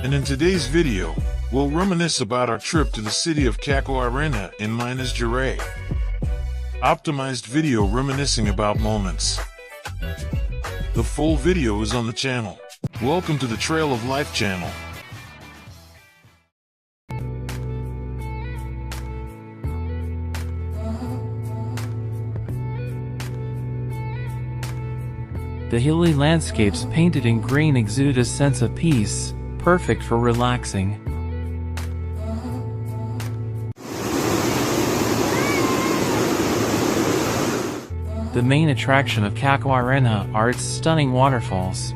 and in today's video, we'll reminisce about our trip to the city of Cachoeirinha in Minas Gerais. Optimized video reminiscing about moments. The full video is on the channel. Welcome to the Trail of Life channel. The hilly landscapes painted in green exude a sense of peace, perfect for relaxing. The main attraction of Cachoeirinha are its stunning waterfalls.